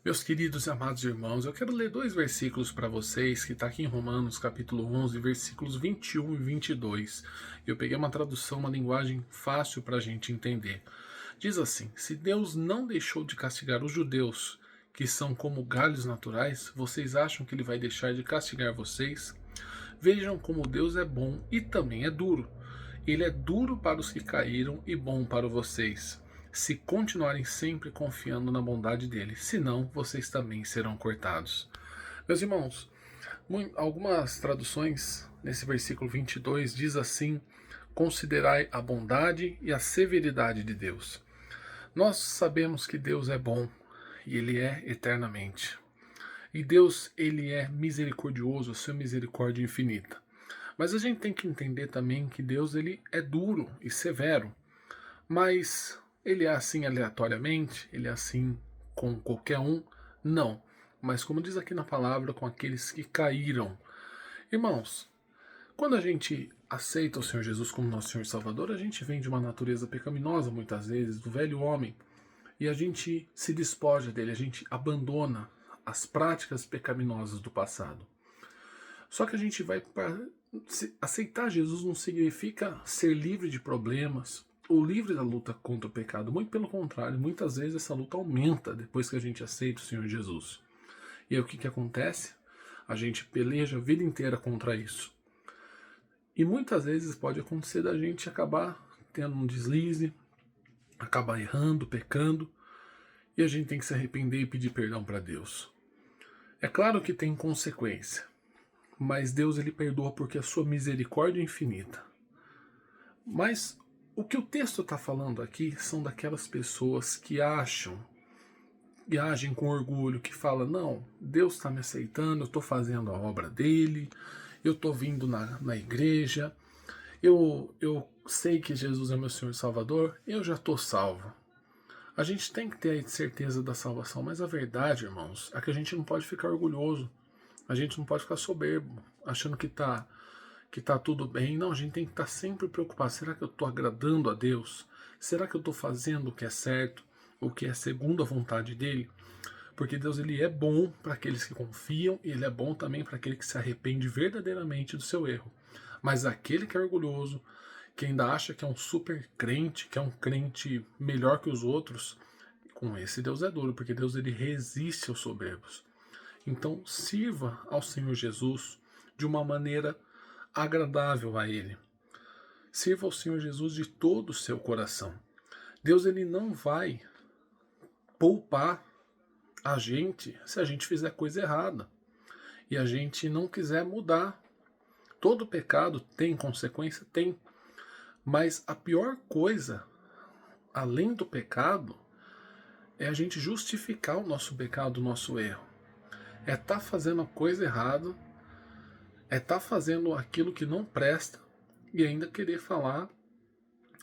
Meus queridos e amados irmãos, eu quero ler dois versículos para vocês, que está aqui em Romanos capítulo 11, versículos 21 e 22. Eu peguei uma tradução, uma linguagem fácil para a gente entender. Diz assim: se Deus não deixou de castigar os judeus, que são como galhos naturais, vocês acham que ele vai deixar de castigar vocês? Vejam como Deus é bom e também é duro. Ele é duro para os que caíram e bom para vocês, se continuarem sempre confiando na bondade dele, senão vocês também serão cortados. Meus irmãos, algumas traduções nesse versículo 22 diz assim: considerai a bondade e a severidade de Deus. Nós sabemos que Deus é bom e ele é eternamente. E Deus, ele é misericordioso, a sua misericórdia infinita. Mas a gente tem que entender também que Deus, ele é duro e severo. Mas ele é assim aleatoriamente? Ele é assim com qualquer um? Não. Mas como diz aqui na palavra, com aqueles que caíram. Irmãos, quando a gente aceita o Senhor Jesus como nosso Senhor e Salvador, a gente vem de uma natureza pecaminosa muitas vezes, do velho homem, e a gente se despoja dele, a gente abandona as práticas pecaminosas do passado. Só que a gente vai para aceitar Jesus não significa ser livre de problemas ou livre da luta contra o pecado. Muito pelo contrário, muitas vezes essa luta aumenta depois que a gente aceita o Senhor Jesus. E aí o que acontece? A gente peleja a vida inteira contra isso. E muitas vezes pode acontecer da gente acabar tendo um deslize, acabar errando, pecando, e a gente tem que se arrepender e pedir perdão para Deus. É claro que tem consequência, mas Deus ele perdoa porque a sua misericórdia é infinita. Mas o que o texto está falando aqui são daquelas pessoas que acham e agem com orgulho, que falam: não, Deus está me aceitando, eu estou fazendo a obra dele, eu estou vindo na igreja, eu sei que Jesus é meu Senhor e Salvador, eu já estou salvo. A gente tem que ter a certeza da salvação, mas a verdade, irmãos, é que a gente não pode ficar orgulhoso, a gente não pode ficar soberbo, achando que tá tudo bem. Não, a gente tem que estar sempre preocupado. Será que eu estou agradando a Deus? Será que eu estou fazendo o que é certo, o que é segundo a vontade dele? Porque Deus ele é bom para aqueles que confiam e ele é bom também para aquele que se arrepende verdadeiramente do seu erro. Mas aquele que é orgulhoso, que ainda acha que é um super crente, que é um crente melhor que os outros, com esse Deus é duro, porque Deus ele resiste aos soberbos. Então sirva ao Senhor Jesus de uma maneira agradável a Ele. Sirva ao Senhor Jesus de todo o seu coração. Deus ele não vai poupar a gente se a gente fizer coisa errada e a gente não quiser mudar. Todo pecado tem consequência? Tem. Mas a pior coisa, além do pecado, é a gente justificar o nosso pecado, o nosso erro. É estar fazendo a coisa errada, é estar fazendo aquilo que não presta e ainda querer falar: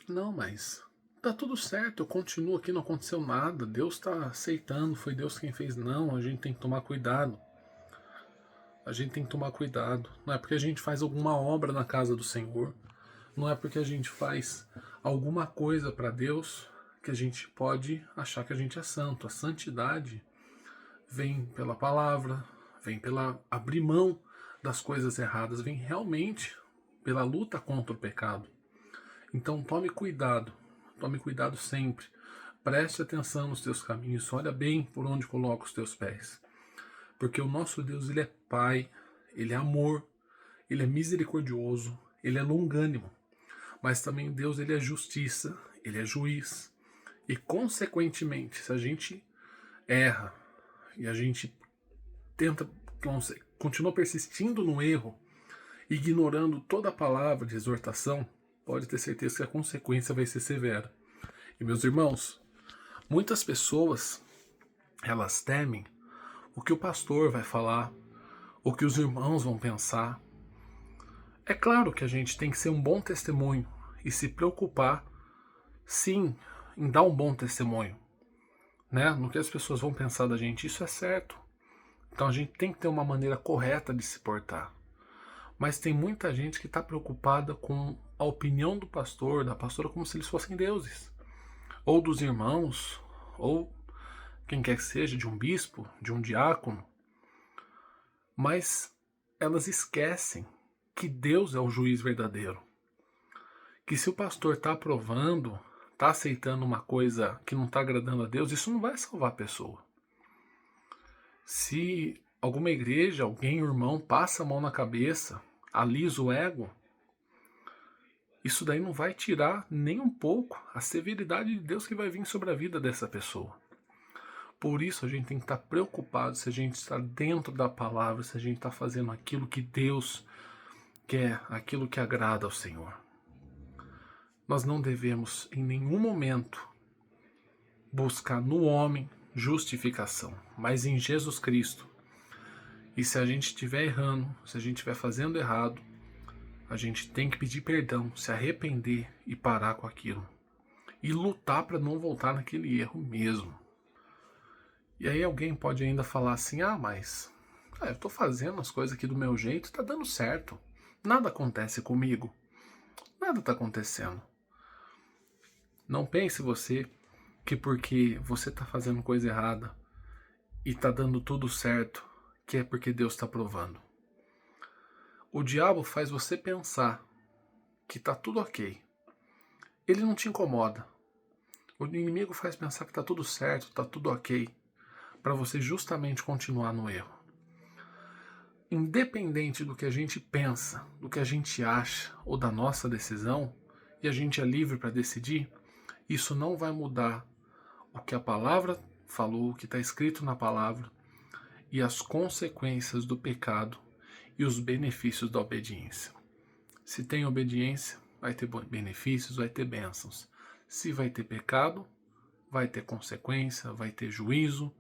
não, mas tá tudo certo, eu continuo aqui, não aconteceu nada, Deus está aceitando, foi Deus quem fez. Não, a gente tem que tomar cuidado. A gente tem que tomar cuidado. Não é porque a gente faz alguma obra na casa do Senhor, não é porque a gente faz alguma coisa para Deus que a gente pode achar que a gente é santo. A santidade vem pela palavra, vem pela abrir mão das coisas erradas, vem realmente pela luta contra o pecado. Então tome cuidado sempre. Preste atenção nos teus caminhos, olha bem por onde coloca os teus pés. Porque o nosso Deus, ele é Pai, ele é amor, ele é misericordioso, ele é longânimo. Mas também Deus, ele é justiça, ele é juiz. E consequentemente, se a gente erra e a gente tenta, continua persistindo no erro, ignorando toda a palavra de exortação, pode ter certeza que a consequência vai ser severa. E meus irmãos, muitas pessoas, elas temem o que o pastor vai falar, o que os irmãos vão pensar. É claro que a gente tem que ser um bom testemunho e se preocupar, sim, em dar um bom testemunho, né? No que as pessoas vão pensar da gente, isso é certo. Então a gente tem que ter uma maneira correta de se portar. Mas tem muita gente que está preocupada com a opinião do pastor, da pastora, como se eles fossem deuses. Ou dos irmãos, ou quem quer que seja, de um bispo, de um diácono, mas elas esquecem que Deus é o juiz verdadeiro. Que se o pastor está aprovando, está aceitando uma coisa que não está agradando a Deus, isso não vai salvar a pessoa. Se alguma igreja, alguém, irmão, passa a mão na cabeça, alisa o ego, isso daí não vai tirar nem um pouco a severidade de Deus que vai vir sobre a vida dessa pessoa. Por isso a gente tem que estar preocupado se a gente está dentro da palavra, se a gente está fazendo aquilo que Deus quer, aquilo que agrada ao Senhor. Nós não devemos em nenhum momento buscar no homem justificação, mas em Jesus Cristo. E se a gente estiver errando, se a gente estiver fazendo errado, a gente tem que pedir perdão, se arrepender e parar com aquilo. E lutar para não voltar naquele erro mesmo. E aí alguém pode ainda falar assim, mas eu estou fazendo as coisas aqui do meu jeito, está dando certo. Nada acontece comigo. Nada está acontecendo. Não pense você que porque você está fazendo coisa errada e está dando tudo certo, que é porque Deus está provando. O diabo faz você pensar que está tudo ok. Ele não te incomoda. O inimigo faz pensar que está tudo certo, está tudo ok, para você justamente continuar no erro. Independente do que a gente pensa, do que a gente acha ou da nossa decisão, e a gente é livre para decidir, isso não vai mudar o que a palavra falou, o que está escrito na palavra, e as consequências do pecado e os benefícios da obediência. Se tem obediência, vai ter benefícios, vai ter bênçãos. Se vai ter pecado, vai ter consequência, vai ter juízo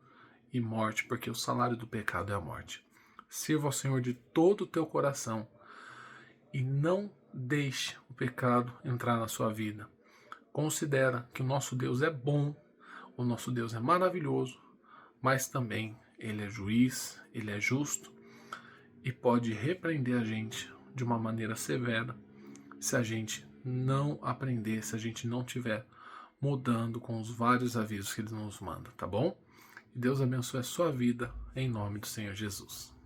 e morte, porque o salário do pecado é a morte. Sirva ao Senhor de todo o teu coração e não deixe o pecado entrar na sua vida. Considera que o nosso Deus é bom, o nosso Deus é maravilhoso, mas também Ele é juiz, Ele é justo e pode repreender a gente de uma maneira severa se a gente não aprender, se a gente não estiver mudando com os vários avisos que Ele nos manda, tá bom? E Deus abençoe a sua vida, em nome do Senhor Jesus.